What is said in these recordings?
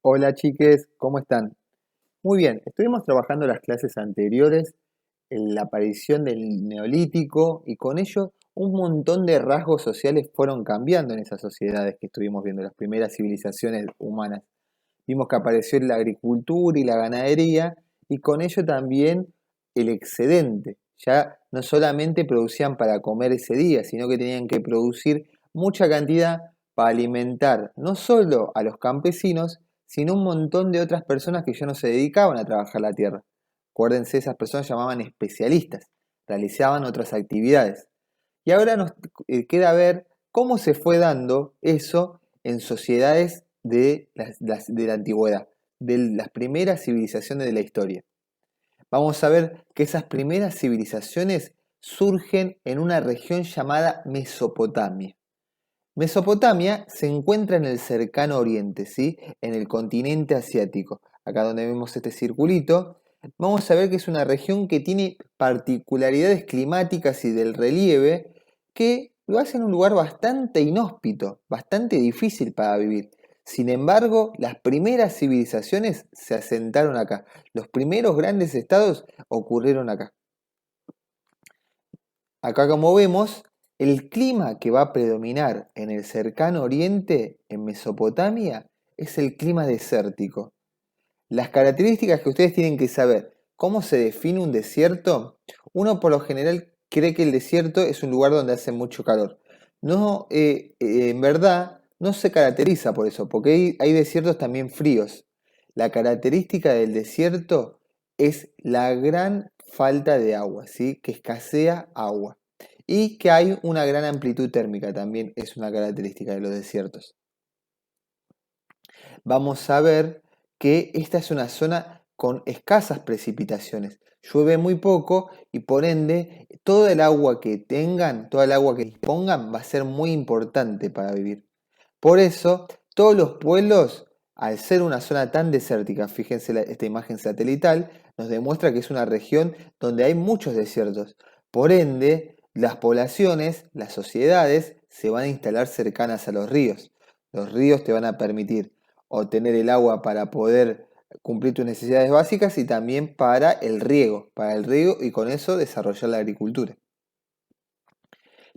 Hola chiques, ¿cómo están? Muy bien, estuvimos trabajando las clases anteriores en la aparición del neolítico y con ello un montón de rasgos sociales fueron cambiando en esas sociedades que estuvimos viendo, las primeras civilizaciones humanas. Vimos que apareció la agricultura y la ganadería y con ello también el excedente. Ya no solamente producían para comer ese día, sino que tenían que producir mucha cantidad para alimentar no solo a los campesinos, sino un montón de otras personas que ya no se dedicaban a trabajar la tierra. Acuérdense, esas personas se llamaban especialistas, realizaban otras actividades. Y ahora nos queda ver cómo se fue dando eso en sociedades de la antigüedad, de las primeras civilizaciones de la historia. Vamos a ver que esas primeras civilizaciones surgen en una región llamada Mesopotamia. Mesopotamia se encuentra en el cercano oriente, ¿sí? En el continente asiático. Acá donde vemos este circulito, vamos a ver que es una región que tiene particularidades climáticas y del relieve que lo hacen un lugar bastante inhóspito, bastante difícil para vivir. Sin embargo, las primeras civilizaciones se asentaron acá. Los primeros grandes estados ocurrieron acá. Acá como vemos, el clima que va a predominar en el cercano oriente, en Mesopotamia, es el clima desértico. Las características que ustedes tienen que saber, ¿cómo se define un desierto? Uno por lo general cree que el desierto es un lugar donde hace mucho calor. No, en verdad no se caracteriza por eso, porque hay desiertos también fríos. La característica del desierto es la gran falta de agua, ¿sí? Que escasea agua. Y que hay una gran amplitud térmica, también es una característica de los desiertos. Vamos a ver que esta es una zona con escasas precipitaciones. Llueve muy poco y por ende todo el agua que tengan, toda el agua que dispongan va a ser muy importante para vivir. Por eso, todos los pueblos, al ser una zona tan desértica, fíjense esta imagen satelital, nos demuestra que es una región donde hay muchos desiertos. Por ende, las poblaciones, las sociedades, se van a instalar cercanas a los ríos. Los ríos te van a permitir obtener el agua para poder cumplir tus necesidades básicas y también para el riego y con eso desarrollar la agricultura.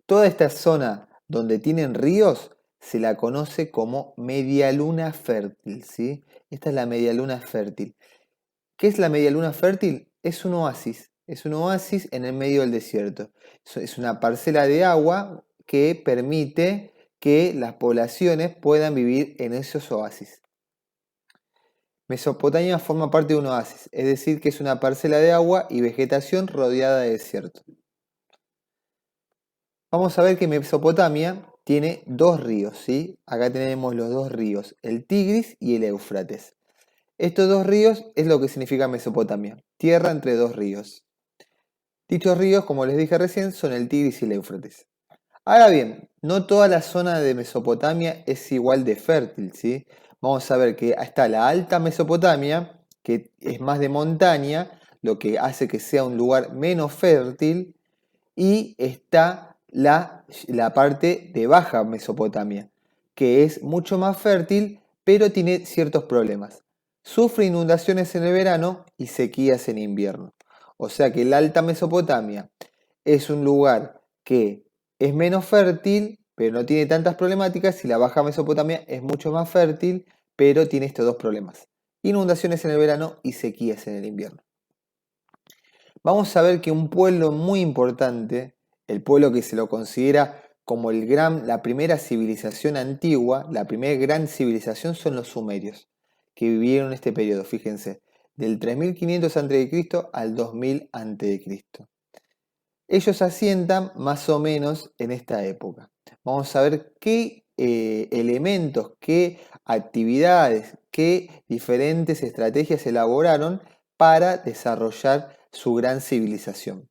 Toda esta zona donde tienen ríos se la conoce como media luna fértil, ¿sí? Esta es la media luna fértil. ¿Qué es la media luna fértil? Es un oasis en el medio del desierto. Es una parcela de agua que permite que las poblaciones puedan vivir en esos oasis. Mesopotamia forma parte de un oasis, es decir, que es una parcela de agua y vegetación rodeada de desierto. Vamos a ver que Mesopotamia tiene dos ríos, ¿sí? Acá tenemos los dos ríos, el Tigris y el Éufrates. Estos dos ríos es lo que significa Mesopotamia, tierra entre dos ríos. Dichos ríos, como les dije recién, son el Tigris y el Éufrates. Ahora bien, no toda la zona de Mesopotamia es igual de fértil, ¿sí? Vamos a ver que está la Alta Mesopotamia, que es más de montaña, lo que hace que sea un lugar menos fértil, y está la parte de Baja Mesopotamia, que es mucho más fértil, pero tiene ciertos problemas. Sufre inundaciones en el verano y sequías en invierno. O sea que la Alta Mesopotamia es un lugar que es menos fértil, pero no tiene tantas problemáticas, y la Baja Mesopotamia es mucho más fértil, pero tiene estos dos problemas. Inundaciones en el verano y sequías en el invierno. Vamos a ver que un pueblo muy importante, el pueblo que se lo considera como la primera civilización antigua, la primera gran civilización son los sumerios, que vivieron este periodo, fíjense, del 3500 a.C. al 2000 a.C. Ellos asientan más o menos en esta época. Vamos a ver qué elementos, qué actividades, qué diferentes estrategias elaboraron para desarrollar su gran civilización.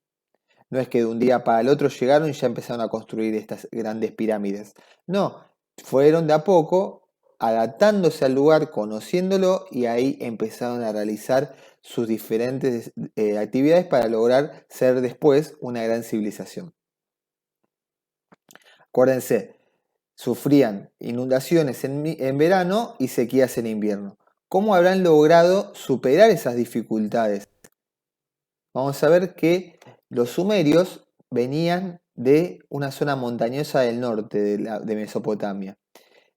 No es que de un día para el otro llegaron y ya empezaron a construir estas grandes pirámides. No, fueron de a poco adaptándose al lugar, conociéndolo y ahí empezaron a realizar sus diferentes actividades para lograr ser después una gran civilización. Acuérdense, sufrían inundaciones en verano y sequías en invierno. ¿Cómo habrán logrado superar esas dificultades? Vamos a ver que los sumerios venían de una zona montañosa del norte de Mesopotamia.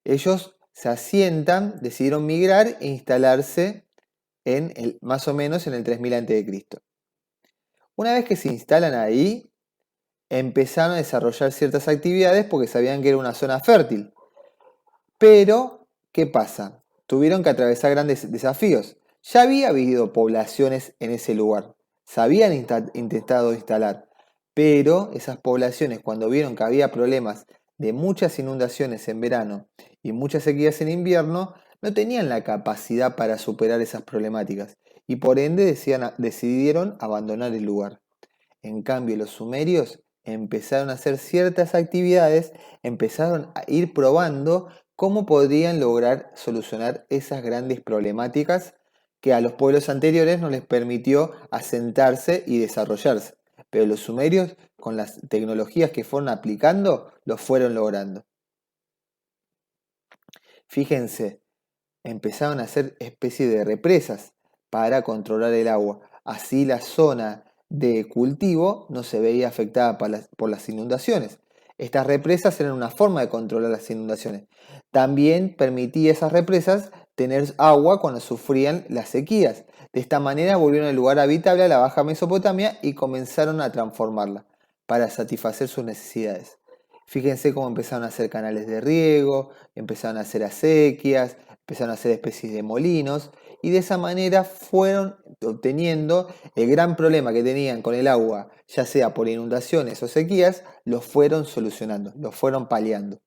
Ellos se asientan, decidieron migrar e instalarse más o menos en el 3000 a.C. Una vez que se instalan ahí, empezaron a desarrollar ciertas actividades porque sabían que era una zona fértil. Pero, ¿qué pasa? Tuvieron que atravesar grandes desafíos. Ya había habido poblaciones en ese lugar, se habían intentado instalar, pero esas poblaciones, cuando vieron que había problemas de muchas inundaciones en verano y muchas sequías en invierno, no tenían la capacidad para superar esas problemáticas y por ende decidieron abandonar el lugar. En cambio, los sumerios empezaron a hacer ciertas actividades, empezaron a ir probando cómo podrían lograr solucionar esas grandes problemáticas que a los pueblos anteriores no les permitió asentarse y desarrollarse. Pero los sumerios, con las tecnologías que fueron aplicando, lo fueron logrando. Fíjense, empezaron a hacer especies de represas para controlar el agua. Así la zona de cultivo no se veía afectada por las inundaciones. Estas represas eran una forma de controlar las inundaciones. También permitía esas represas tener agua cuando sufrían las sequías. De esta manera volvieron el lugar habitable a la Baja Mesopotamia y comenzaron a transformarla para satisfacer sus necesidades. Fíjense cómo empezaron a hacer canales de riego, empezaron a hacer acequias, empezaron a hacer especies de molinos y de esa manera fueron obteniendo el gran problema que tenían con el agua, ya sea por inundaciones o sequías, lo fueron solucionando, lo fueron paliando.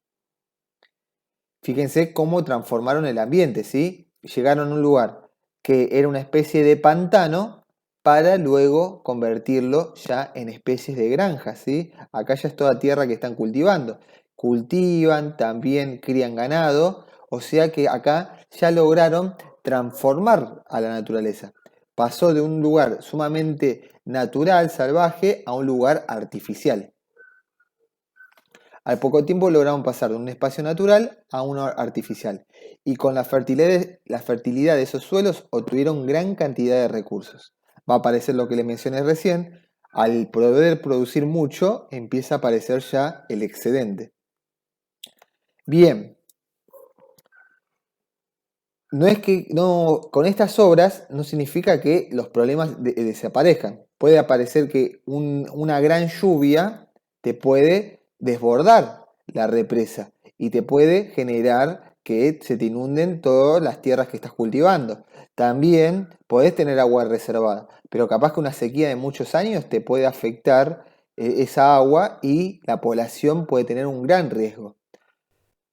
Fíjense cómo transformaron el ambiente, ¿sí? Llegaron a un lugar que era una especie de pantano para luego convertirlo ya en especies de granjas, ¿sí? Acá ya es toda tierra que están cultivando. Cultivan, también crían ganado, o sea que acá ya lograron transformar a la naturaleza. Pasó de un lugar sumamente natural, salvaje, a un lugar artificial. Al poco tiempo lograron pasar de un espacio natural a uno artificial y con la fertilidad de esos suelos obtuvieron gran cantidad de recursos. Va a aparecer lo que le mencioné recién, al poder producir mucho empieza a aparecer ya el excedente. Bien, no es que con estas obras no significa que los problemas desaparezcan. Puede aparecer que una gran lluvia te puede desbordar la represa y te puede generar que se te inunden todas las tierras que estás cultivando. También podés tener agua reservada, pero capaz que una sequía de muchos años te puede afectar esa agua y la población puede tener un gran riesgo.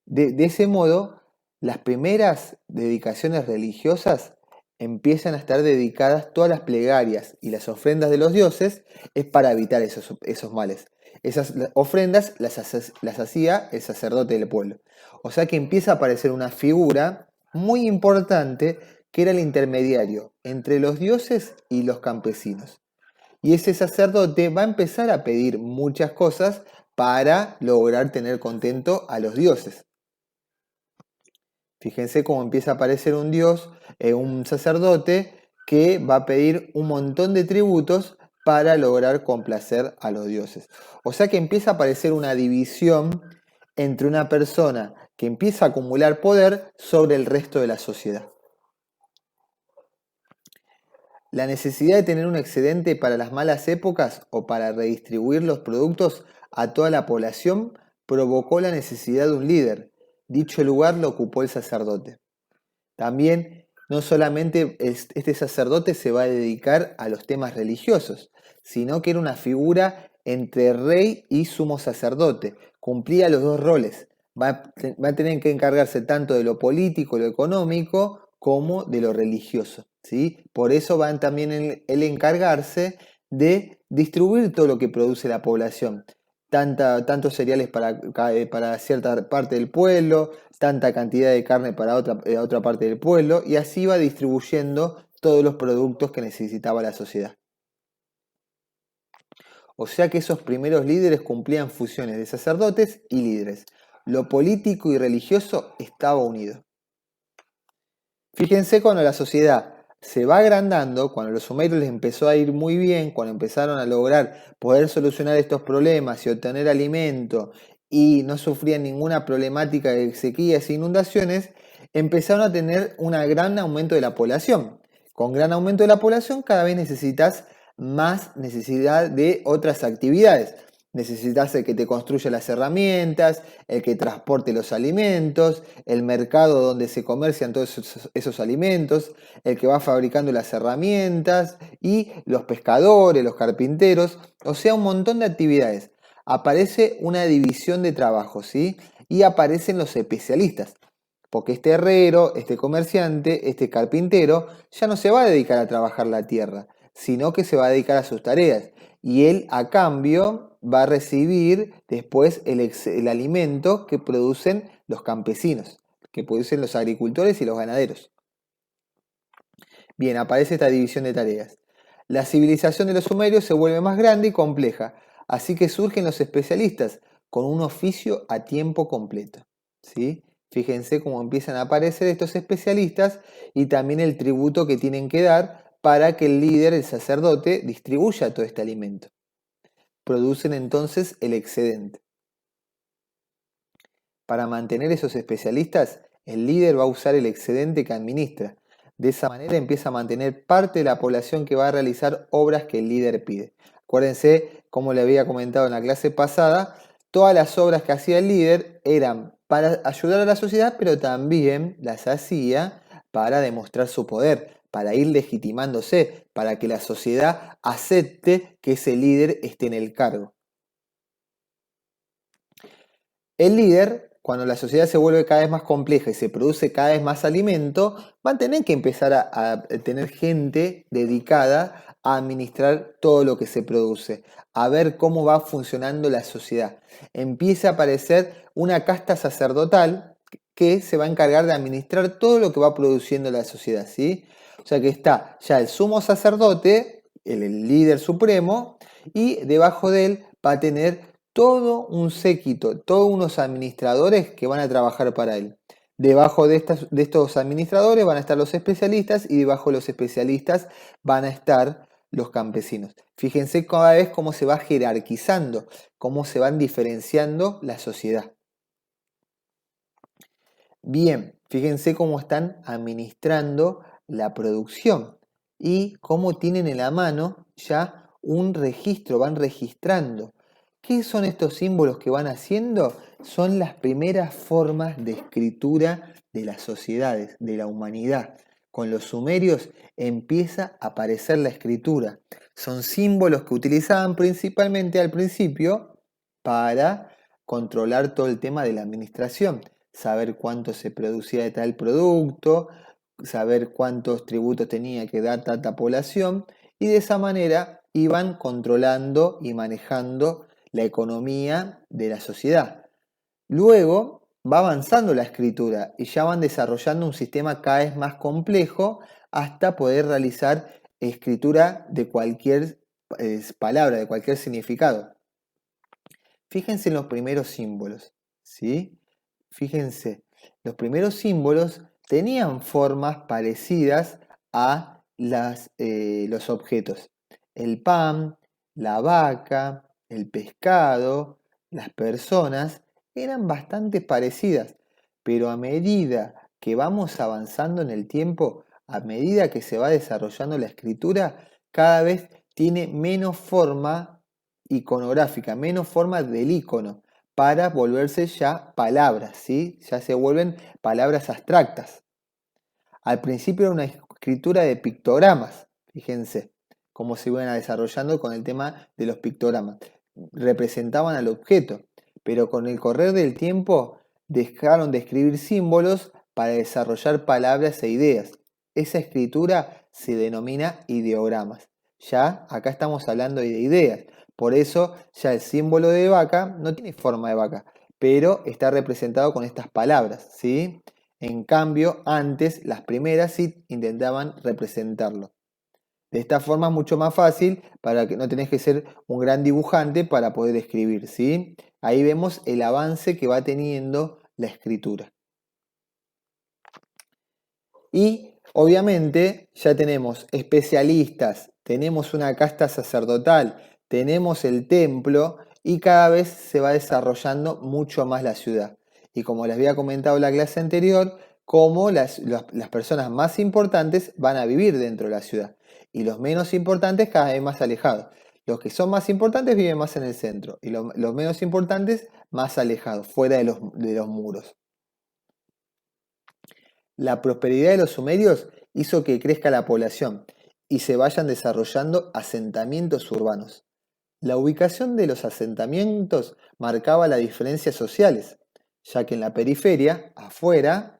De ese modo, las primeras dedicaciones religiosas empiezan a estar dedicadas, todas las plegarias y las ofrendas de los dioses, es para evitar esos males. Esas ofrendas las hacía el sacerdote del pueblo. O sea que empieza a aparecer una figura muy importante que era el intermediario entre los dioses y los campesinos. Y ese sacerdote va a empezar a pedir muchas cosas para lograr tener contento a los dioses. Fíjense cómo empieza a aparecer un dios, un sacerdote, que va a pedir un montón de tributos para lograr complacer a los dioses. O sea que empieza a aparecer una división entre una persona que empieza a acumular poder sobre el resto de la sociedad. La necesidad de tener un excedente para las malas épocas o para redistribuir los productos a toda la población provocó la necesidad de un líder. Dicho lugar lo ocupó el sacerdote. También, no solamente este sacerdote se va a dedicar a los temas religiosos, sino que era una figura entre rey y sumo sacerdote. Cumplía los dos roles. Va a tener que encargarse tanto de lo político, lo económico, como de lo religioso, ¿sí? Por eso va también el encargarse de distribuir todo lo que produce la población. Tantos cereales para cierta parte del pueblo, tanta cantidad de carne para otra parte del pueblo, y así va distribuyendo todos los productos que necesitaba la sociedad. O sea que esos primeros líderes cumplían funciones de sacerdotes y líderes. Lo político y religioso estaba unido. Fíjense cuando la sociedad se va agrandando, cuando a los sumerios les empezó a ir muy bien, cuando empezaron a lograr poder solucionar estos problemas y obtener alimento y no sufrían ninguna problemática de sequías e inundaciones, empezaron a tener un gran aumento de la población. Con gran aumento de la población cada vez necesitas más necesidad de otras actividades. Necesitas el que te construya las herramientas, el que transporte los alimentos, el mercado donde se comercian todos esos alimentos, el que va fabricando las herramientas y los pescadores, los carpinteros, o sea, un montón de actividades. Aparece una división de trabajo, ¿sí? Y aparecen los especialistas. Porque este herrero, este comerciante, este carpintero, ya no se va a dedicar a trabajar la tierra, sino que se va a dedicar a sus tareas. Y él, a cambio, va a recibir después el alimento que producen los campesinos, que producen los agricultores y los ganaderos. Bien, aparece esta división de tareas. La civilización de los sumerios se vuelve más grande y compleja, así que surgen los especialistas con un oficio a tiempo completo, ¿sí? Fíjense cómo empiezan a aparecer estos especialistas y también el tributo que tienen que dar para que el líder, el sacerdote, distribuya todo este alimento. Producen entonces el excedente. Para mantener esos especialistas, el líder va a usar el excedente que administra. De esa manera empieza a mantener parte de la población que va a realizar obras que el líder pide. Acuérdense, como le había comentado en la clase pasada, todas las obras que hacía el líder eran para ayudar a la sociedad, pero también las hacía para demostrar su poder, para ir legitimándose, para que la sociedad acepte que ese líder esté en el cargo. El líder, cuando la sociedad se vuelve cada vez más compleja y se produce cada vez más alimento, va a tener que empezar a tener gente dedicada a administrar todo lo que se produce, a ver cómo va funcionando la sociedad. Empieza a aparecer una casta sacerdotal que se va a encargar de administrar todo lo que va produciendo la sociedad, ¿sí? O sea que está ya el sumo sacerdote, el líder supremo, y debajo de él va a tener todo un séquito, todos unos administradores que van a trabajar para él. Debajo de estos administradores van a estar los especialistas y debajo de los especialistas van a estar los campesinos. Fíjense cada vez cómo se va jerarquizando, cómo se van diferenciando la sociedad. Bien, fíjense cómo están administrando la producción y cómo tienen en la mano ya un registro, van registrando. ¿Qué son estos símbolos que van haciendo? Son las primeras formas de escritura de las sociedades, de la humanidad. Con los sumerios empieza a aparecer la escritura. Son símbolos que utilizaban principalmente al principio para controlar todo el tema de la administración, saber cuánto se producía de tal producto, saber cuántos tributos tenía que dar tanta población, y de esa manera iban controlando y manejando la economía de la sociedad. Luego va avanzando la escritura y ya van desarrollando un sistema cada vez más complejo hasta poder realizar escritura de cualquier palabra, de cualquier significado. Fíjense en los primeros símbolos, ¿sí? Fíjense, los primeros símbolos tenían formas parecidas a los objetos. El pan, la vaca, el pescado, las personas eran bastante parecidas, pero a medida que vamos avanzando en el tiempo, a medida que se va desarrollando la escritura, cada vez tiene menos forma iconográfica, menos forma del icono, para volverse ya palabras, ¿sí? Ya se vuelven palabras abstractas. Al principio era una escritura de pictogramas, fíjense cómo se iban desarrollando con el tema de los pictogramas. Representaban al objeto, pero con el correr del tiempo dejaron de escribir símbolos para desarrollar palabras e ideas. Esa escritura se denomina ideogramas. Ya acá estamos hablando de ideas. Por eso ya el símbolo de vaca no tiene forma de vaca, pero está representado con estas palabras, ¿sí? En cambio, antes las primeras sí intentaban representarlo. De esta forma es mucho más fácil para que no tenés que ser un gran dibujante para poder escribir, ¿sí? Ahí vemos el avance que va teniendo la escritura. Y obviamente ya tenemos especialistas, tenemos una casta sacerdotal, tenemos el templo y cada vez se va desarrollando mucho más la ciudad. Y como les había comentado en la clase anterior, cómo las personas más importantes van a vivir dentro de la ciudad y los menos importantes cada vez más alejados. Los que son más importantes viven más en el centro y los menos importantes más alejados, fuera de los muros. La prosperidad de los sumerios hizo que crezca la población y se vayan desarrollando asentamientos urbanos. La ubicación de los asentamientos marcaba las diferencias sociales, ya que en la periferia, afuera,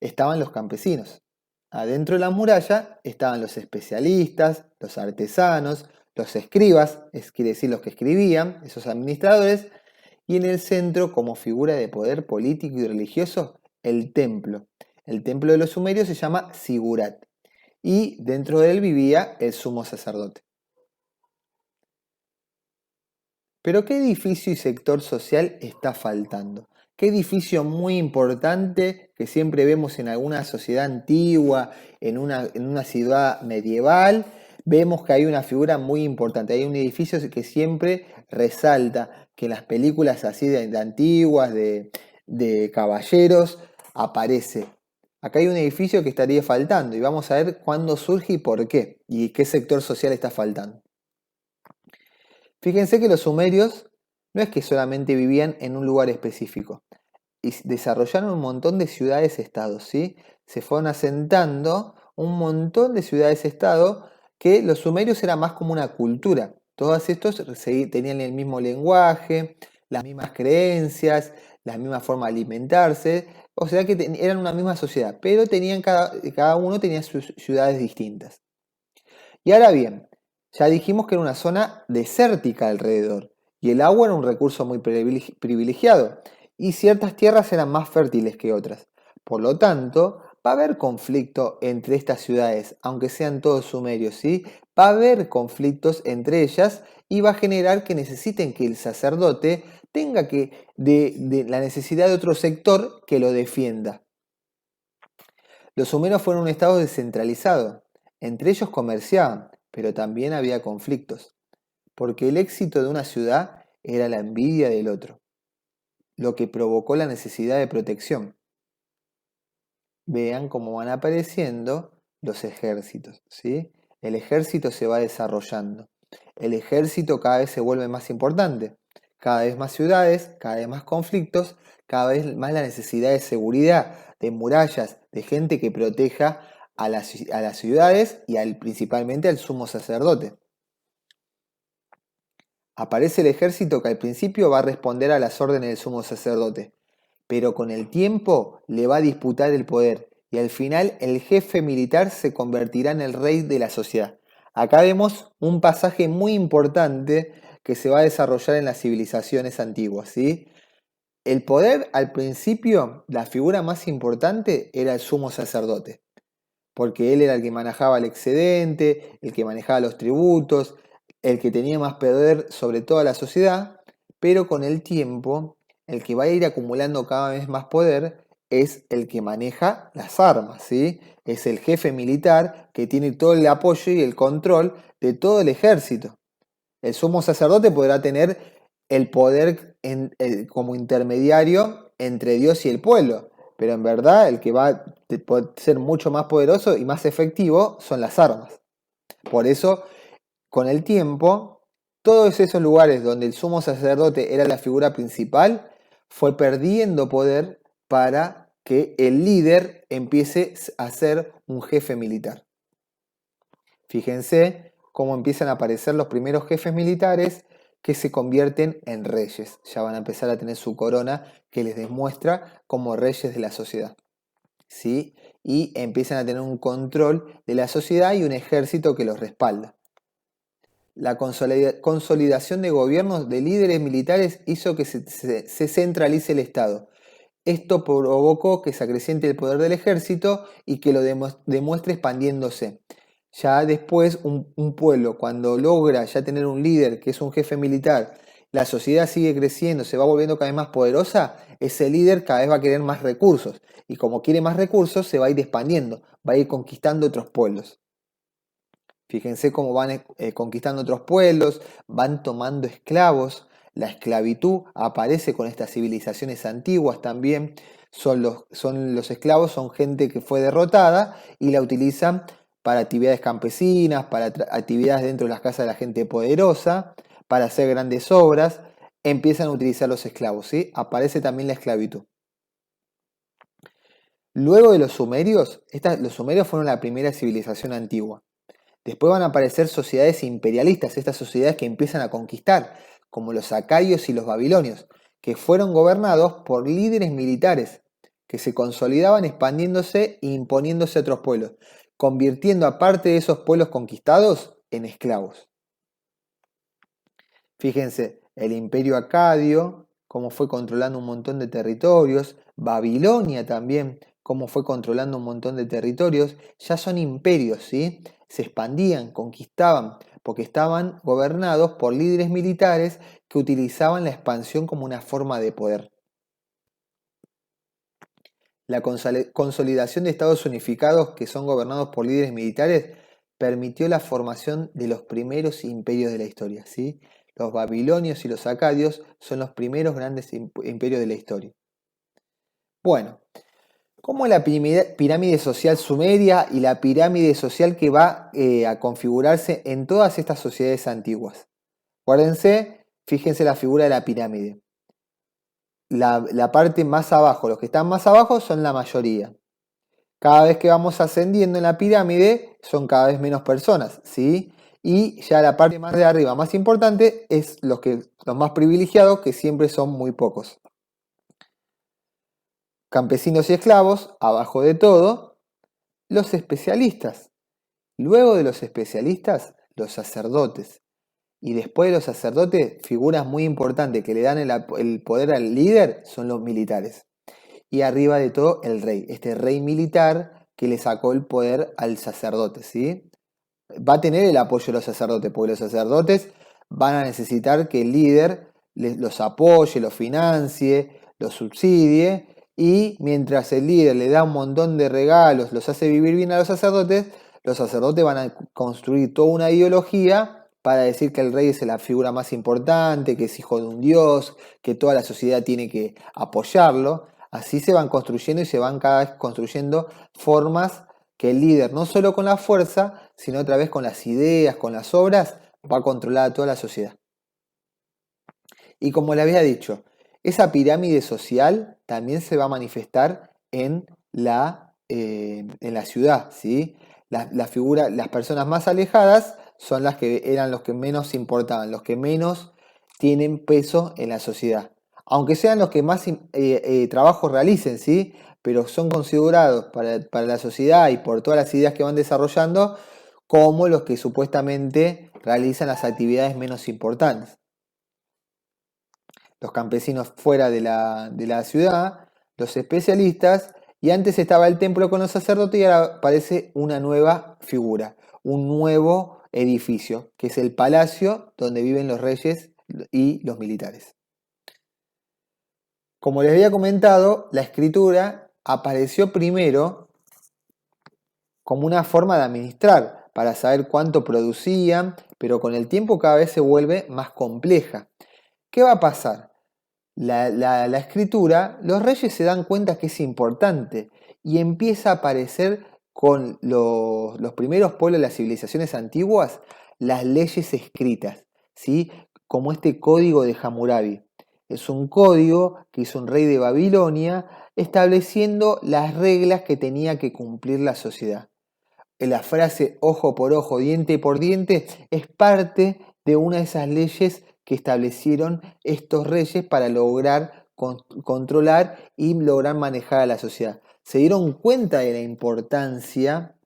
estaban los campesinos. Adentro de la muralla estaban los especialistas, los artesanos, los escribas, es quiere decir los que escribían, esos administradores, y en el centro, como figura de poder político y religioso, el templo. El templo de los sumerios se llama Sigurat, y dentro de él vivía el sumo sacerdote. Pero ¿qué edificio y sector social está faltando? ¿Qué edificio muy importante que siempre vemos en alguna sociedad antigua, en una ciudad medieval? Vemos que hay una figura muy importante, hay un edificio que siempre resalta, que en las películas así de antiguas, de caballeros, aparece. Acá hay un edificio que estaría faltando y vamos a ver cuándo surge y por qué, y qué sector social está faltando. Fíjense que los sumerios no es que solamente vivían en un lugar específico, y desarrollaron un montón de ciudades-estados, ¿sí? Se fueron asentando un montón de ciudades-estado que los sumerios era más como una cultura. Todos estos tenían el mismo lenguaje, las mismas creencias, la misma forma de alimentarse, o sea que eran una misma sociedad, pero cada uno tenía sus ciudades distintas. Y ahora bien, ya dijimos que era una zona desértica alrededor y el agua era un recurso muy privilegiado y ciertas tierras eran más fértiles que otras. Por lo tanto, va a haber conflicto entre estas ciudades, aunque sean todos sumerios, ¿sí? Va a haber conflictos entre ellas y va a generar que necesiten que el sacerdote tenga de la necesidad de otro sector que lo defienda. Los sumerios fueron un estado descentralizado. Entre ellos comerciaban, pero también había conflictos, porque el éxito de una ciudad era la envidia del otro, lo que provocó la necesidad de protección. Vean cómo van apareciendo los ejércitos, ¿sí? El ejército se va desarrollando. El ejército cada vez se vuelve más importante. Cada vez más ciudades, cada vez más conflictos, cada vez más la necesidad de seguridad, de murallas, de gente que proteja a las ciudades y principalmente al sumo sacerdote. Aparece el ejército que al principio va a responder a las órdenes del sumo sacerdote, pero con el tiempo le va a disputar el poder y al final el jefe militar se convertirá en el rey de la sociedad. Acá vemos un pasaje muy importante que se va a desarrollar en las civilizaciones antiguas, ¿sí? El poder al principio, la figura más importante era el sumo sacerdote, porque él era el que manejaba el excedente, el que manejaba los tributos, el que tenía más poder sobre toda la sociedad, pero con el tiempo, el que va a ir acumulando cada vez más poder es el que maneja las armas, ¿sí? Es el jefe militar que tiene todo el apoyo y el control de todo el ejército. El sumo sacerdote podrá tener el poder como intermediario entre Dios y el pueblo, pero en verdad el que va a ser mucho más poderoso y más efectivo son las armas. Por eso, con el tiempo, todos esos lugares donde el sumo sacerdote era la figura principal, fue perdiendo poder para que el líder empiece a ser un jefe militar. Fíjense cómo empiezan a aparecer los primeros jefes militares que se convierten en reyes. Ya van a empezar a tener su corona que les demuestra como reyes de la sociedad. ¿Sí? Y empiezan a tener un control de la sociedad y un ejército que los respalda. La consolidación de gobiernos de líderes militares hizo que se centralice el Estado. Esto provocó que se acreciente el poder del ejército y que lo demuestre expandiéndose. Ya después un pueblo, cuando logra ya tener un líder que es un jefe militar, la sociedad sigue creciendo, se va volviendo cada vez más poderosa, ese líder cada vez va a querer más recursos. Y como quiere más recursos, se va a ir expandiendo, va a ir conquistando otros pueblos. Fíjense cómo van conquistando otros pueblos, van tomando esclavos. La esclavitud aparece con estas civilizaciones antiguas también. Son los esclavos, son gente que fue derrotada y la utilizan para actividades campesinas, para actividades dentro de las casas de la gente poderosa, para hacer grandes obras. Empiezan a utilizar los esclavos, ¿sí? Aparece también la esclavitud. Luego de los sumerios, los sumerios fueron la primera civilización antigua. Después van a aparecer sociedades imperialistas, estas sociedades que empiezan a conquistar, como los acadios y los babilonios, que fueron gobernados por líderes militares, que se consolidaban expandiéndose e imponiéndose a otros pueblos, convirtiendo a parte de esos pueblos conquistados en esclavos. Fíjense, el imperio acadio, cómo fue controlando un montón de territorios, Babilonia también, cómo fue controlando un montón de territorios, ya son imperios, ¿sí? Se expandían, conquistaban, porque estaban gobernados por líderes militares que utilizaban la expansión como una forma de poder. La consolidación de estados unificados que son gobernados por líderes militares permitió la formación de los primeros imperios de la historia, ¿sí? Los babilonios y los acadios son los primeros grandes imperios de la historia. Bueno, como la pirámide social sumeria y la pirámide social que va a configurarse en todas estas sociedades antiguas. Acuérdense, fíjense la figura de la pirámide. La parte más abajo, los que están más abajo son la mayoría. Cada vez que vamos ascendiendo en la pirámide son cada vez menos personas, ¿sí? Y ya la parte más de arriba, más importante, es los más privilegiados, que siempre son muy pocos. Campesinos y esclavos, abajo de todo, los especialistas. Luego de los especialistas, los sacerdotes. Y después de los sacerdotes, figuras muy importantes que le dan el poder al líder son los militares. Y arriba de todo, el rey. Este rey militar que le sacó el poder al sacerdote, ¿sí? Va a tener el apoyo de los sacerdotes, porque los sacerdotes van a necesitar que el líder los apoye, los financie, los subsidie, y mientras el líder le da un montón de regalos, los hace vivir bien a los sacerdotes van a construir toda una ideología para decir que el rey es la figura más importante, que es hijo de un dios, que toda la sociedad tiene que apoyarlo. Así se van construyendo y se van cada vez construyendo formas que el líder, no solo con la fuerza, sino otra vez con las ideas, con las obras, va a controlar a toda la sociedad. Y como le había dicho, esa pirámide social también se va a manifestar en la ciudad, ¿sí? Las personas más alejadas son las que eran los que menos importaban, los que menos tienen peso en la sociedad. Aunque sean los que más trabajo realicen, ¿sí? Pero son considerados para la sociedad y por todas las ideas que van desarrollando como los que supuestamente realizan las actividades menos importantes. Los campesinos fuera de la ciudad, los especialistas, y antes estaba el templo con los sacerdotes y ahora aparece una nueva figura, un nuevo edificio, que es el palacio donde viven los reyes y los militares. Como les había comentado, la escritura apareció primero como una forma de administrar, para saber cuánto producían, pero con el tiempo cada vez se vuelve más compleja. ¿Qué va a pasar? La escritura, los reyes se dan cuenta que es importante y empieza a aparecer con los primeros pueblos de las civilizaciones antiguas las leyes escritas, ¿sí? Como este código de Hammurabi. Es un código que hizo un rey de Babilonia estableciendo las reglas que tenía que cumplir la sociedad. La frase ojo por ojo, diente por diente es parte de una de esas leyes que establecieron estos reyes para lograr controlar y lograr manejar a la sociedad. Se dieron cuenta de la importancia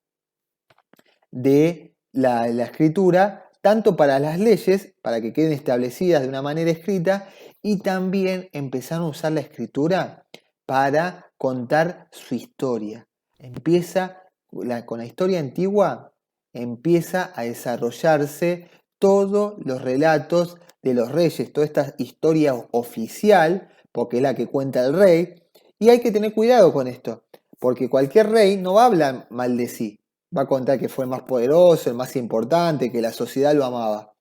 de la escritura, tanto para las leyes, para que queden establecidas de una manera escrita, y también empezaron a usar la escritura para contar su historia. Con la historia antigua empieza a desarrollarse todos los relatos de los reyes, toda esta historia oficial, porque es la que cuenta el rey, y hay que tener cuidado con esto, porque cualquier rey no va a hablar mal de sí, va a contar que fue el más poderoso, el más importante, que la sociedad lo amaba.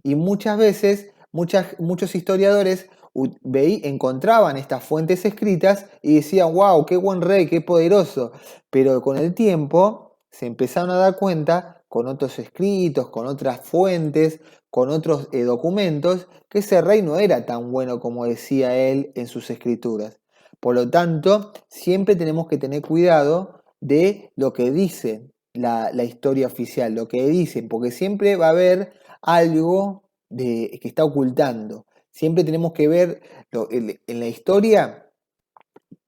Y muchas veces, muchos historiadores encontraban estas fuentes escritas y decían, wow, qué buen rey, qué poderoso. Pero con el tiempo se empezaron a dar cuenta, con otros escritos, con otras fuentes, con otros documentos, que ese rey no era tan bueno como decía él en sus escrituras. Por lo tanto, siempre tenemos que tener cuidado de lo que dice la historia oficial, lo que dicen, porque siempre va a haber algo que está ocultando. Siempre tenemos que ver, en la historia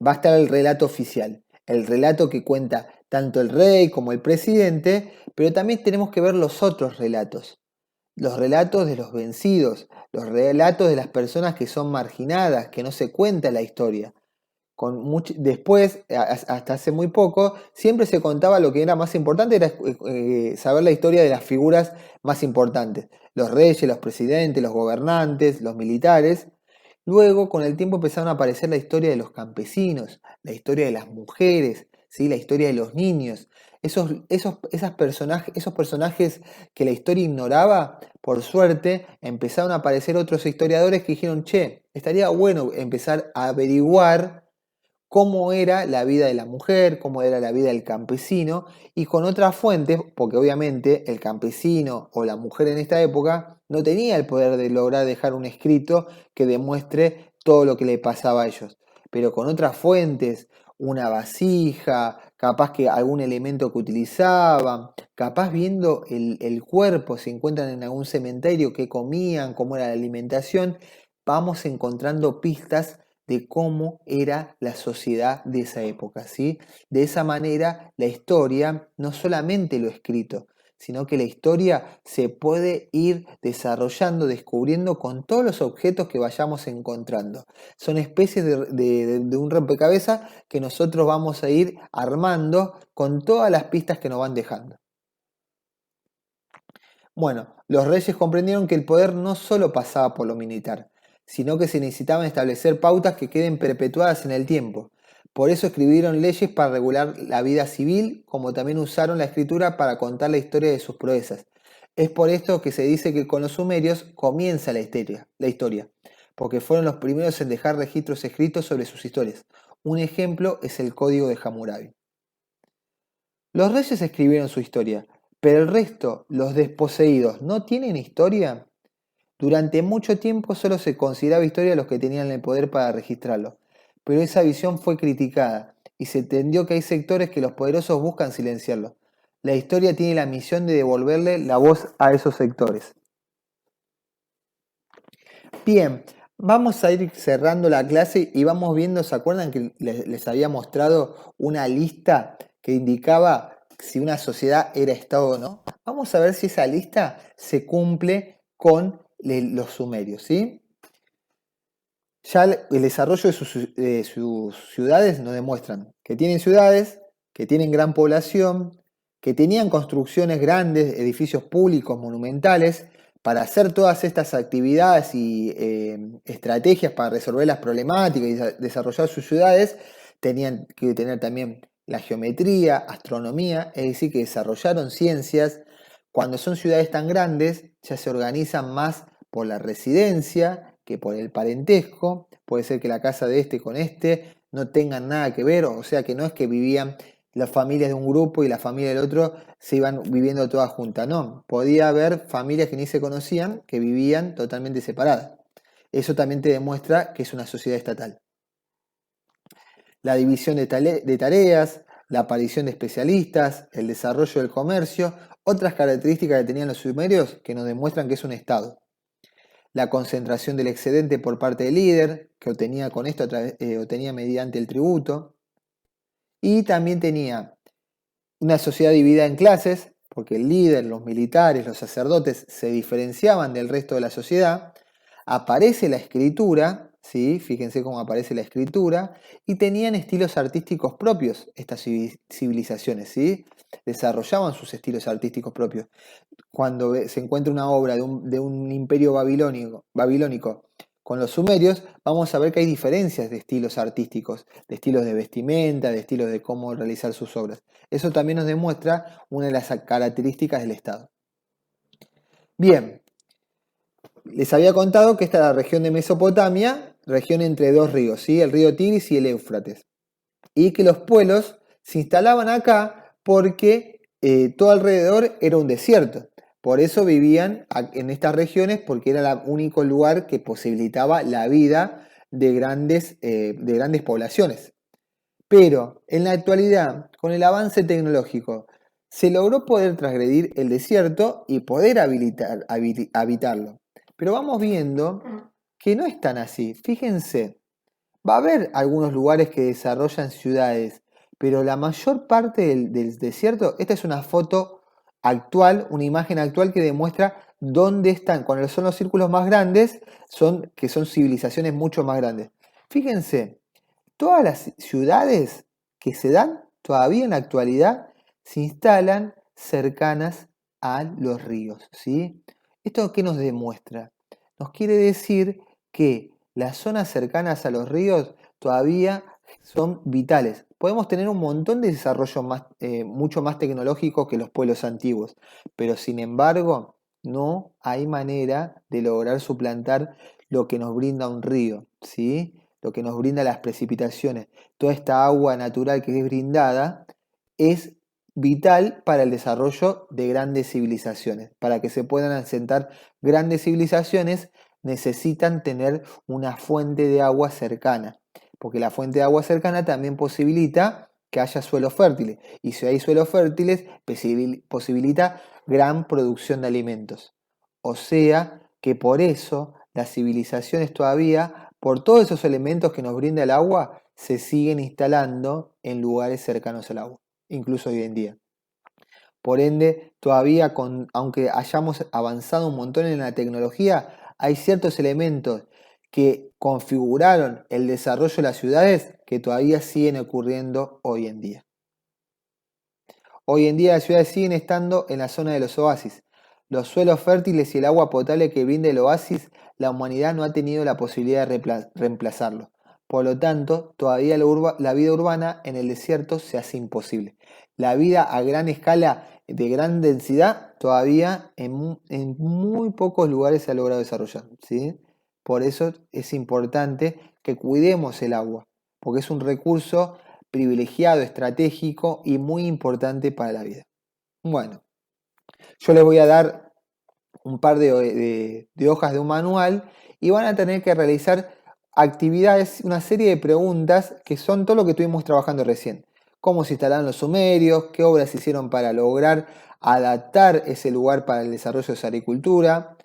va a estar el relato oficial, el relato que cuenta tanto el rey como el presidente, pero también tenemos que ver los otros relatos, los relatos de los vencidos, los relatos de las personas que son marginadas, que no se cuenta la historia. Después, hasta hace muy poco, siempre se contaba lo que era más importante, era saber la historia de las figuras más importantes. Los reyes, los presidentes, los gobernantes, los militares. Luego, con el tiempo empezaron a aparecer la historia de los campesinos, la historia de las mujeres, ¿sí? La historia de los niños. Esos personajes que la historia ignoraba, por suerte, empezaron a aparecer otros historiadores que dijeron, che, estaría bueno empezar a averiguar cómo era la vida de la mujer, cómo era la vida del campesino, y con otras fuentes, porque obviamente el campesino o la mujer en esta época no tenía el poder de lograr dejar un escrito que demuestre todo lo que le pasaba a ellos, pero con otras fuentes, una vasija, capaz que algún elemento que utilizaban, capaz viendo el cuerpo, se encuentran en algún cementerio, qué comían, cómo era la alimentación, vamos encontrando pistas de cómo era la sociedad de esa época, ¿sí? De esa manera, la historia, no solamente lo escrito, sino que la historia se puede ir desarrollando, descubriendo con todos los objetos que vayamos encontrando. Son especies de un rompecabezas que nosotros vamos a ir armando con todas las pistas que nos van dejando. Bueno, los reyes comprendieron que el poder no solo pasaba por lo militar, sino que se necesitaban establecer pautas que queden perpetuadas en el tiempo. Por eso escribieron leyes para regular la vida civil, como también usaron la escritura para contar la historia de sus proezas. Es por esto que se dice que con los sumerios comienza la historia, porque fueron los primeros en dejar registros escritos sobre sus historias. Un ejemplo es el Código de Hammurabi. Los reyes escribieron su historia, pero el resto, los desposeídos, ¿no tienen historia? Durante mucho tiempo solo se consideraba historia a los que tenían el poder para registrarlo, pero esa visión fue criticada y se entendió que hay sectores que los poderosos buscan silenciarlo. La historia tiene la misión de devolverle la voz a esos sectores. Bien, vamos a ir cerrando la clase y vamos viendo, ¿se acuerdan que les había mostrado una lista que indicaba si una sociedad era Estado o no? Vamos a ver si esa lista se cumple con los sumerios, ¿sí? Ya el desarrollo de sus ciudades nos demuestran que tienen ciudades, que tienen gran población, que tenían construcciones grandes, edificios públicos, monumentales, para hacer todas estas actividades y estrategias para resolver las problemáticas y desarrollar sus ciudades, tenían que tener también la geometría, astronomía, es decir, que desarrollaron ciencias. Cuando son ciudades tan grandes, ya se organizan más por la residencia que por el parentesco. Puede ser que la casa de este con este no tengan nada que ver, o sea que no es que vivían las familias de un grupo y la familia del otro se iban viviendo todas juntas, no. Podía haber familias que ni se conocían que vivían totalmente separadas. Eso también te demuestra que es una sociedad estatal. La división de tareas, la aparición de especialistas, el desarrollo del comercio, otras características que tenían los sumerios que nos demuestran que es un estado. La concentración del excedente por parte del líder, que obtenía con esto obtenía mediante el tributo. Y también tenía una sociedad dividida en clases, porque el líder, los militares, los sacerdotes se diferenciaban del resto de la sociedad. Aparece la escritura, ¿sí? Fíjense cómo aparece la escritura, y tenían estilos artísticos propios estas civilizaciones, ¿sí? Desarrollaban sus estilos artísticos propios. Cuando se encuentra una obra de un imperio babilónico con los sumerios, vamos a ver que hay diferencias de estilos artísticos, de estilos de vestimenta, de estilos de cómo realizar sus obras. Eso también nos demuestra una de las características del Estado. Bien, les había contado que esta es la región de Mesopotamia, región entre dos ríos, ¿sí? El río Tigris y el Éufrates. Y que los pueblos se instalaban acá porque todo alrededor era un desierto. Por eso vivían en estas regiones, porque era el único lugar que posibilitaba la vida de grandes poblaciones. Pero en la actualidad, con el avance tecnológico, se logró poder transgredir el desierto y poder habitarlo. Pero vamos viendo que no es tan así. Fíjense, va a haber algunos lugares que desarrollan ciudades, pero la mayor parte del desierto, esta es una foto actual, una imagen actual que demuestra dónde están. Cuando son los círculos más grandes, que son civilizaciones mucho más grandes. Fíjense, todas las ciudades que se dan todavía en la actualidad se instalan cercanas a los ríos, ¿sí? ¿Esto qué nos demuestra? Nos quiere decir que las zonas cercanas a los ríos todavía son vitales. Podemos tener un montón de desarrollo mucho más tecnológico que los pueblos antiguos, pero sin embargo no hay manera de lograr suplantar lo que nos brinda un río, ¿sí? Lo que nos brinda las precipitaciones. Toda esta agua natural que es brindada es vital para el desarrollo de grandes civilizaciones. Para que se puedan asentar grandes civilizaciones necesitan tener una fuente de agua cercana, porque la fuente de agua cercana también posibilita que haya suelos fértiles, y si hay suelos fértiles posibilita gran producción de alimentos. O sea que por eso las civilizaciones todavía, por todos esos elementos que nos brinda el agua, se siguen instalando en lugares cercanos al agua, incluso hoy en día. Por ende, todavía, aunque hayamos avanzado un montón en la tecnología, hay ciertos elementos que configuraron el desarrollo de las ciudades que todavía siguen ocurriendo hoy en día. Hoy en día las ciudades siguen estando en la zona de los oasis. Los suelos fértiles y el agua potable que brinda el oasis, la humanidad no ha tenido la posibilidad de reemplazarlo. Por lo tanto, todavía la vida urbana en el desierto se hace imposible. La vida a gran escala, de gran densidad, todavía en muy pocos lugares se ha logrado desarrollar, ¿sí? Por eso es importante que cuidemos el agua, porque es un recurso privilegiado, estratégico y muy importante para la vida. Bueno, yo les voy a dar un par de hojas de un manual y van a tener que realizar actividades, una serie de preguntas que son todo lo que estuvimos trabajando recién. Cómo se instalaron los sumerios, qué obras se hicieron para lograr adaptar ese lugar para el desarrollo de esa agricultura,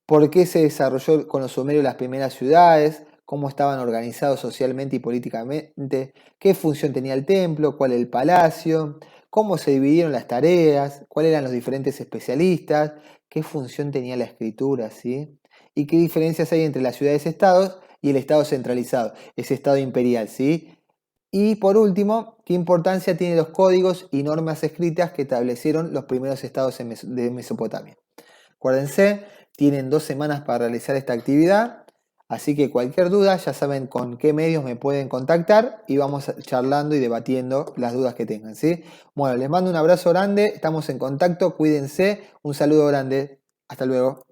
por qué se desarrolló con los sumerios las primeras ciudades, cómo estaban organizados socialmente y políticamente, qué función tenía el templo, cuál el palacio, cómo se dividieron las tareas, cuáles eran los diferentes especialistas, qué función tenía la escritura, ¿sí? Y qué diferencias hay entre las ciudades-estados y el Estado centralizado, ese Estado imperial, ¿sí? Y por último, qué importancia tienen los códigos y normas escritas que establecieron los primeros estados de Mesopotamia. Acuérdense, tienen 2 semanas para realizar esta actividad, así que cualquier duda ya saben con qué medios me pueden contactar y vamos charlando y debatiendo las dudas que tengan, ¿sí? Bueno, les mando un abrazo grande, estamos en contacto, cuídense, un saludo grande, hasta luego.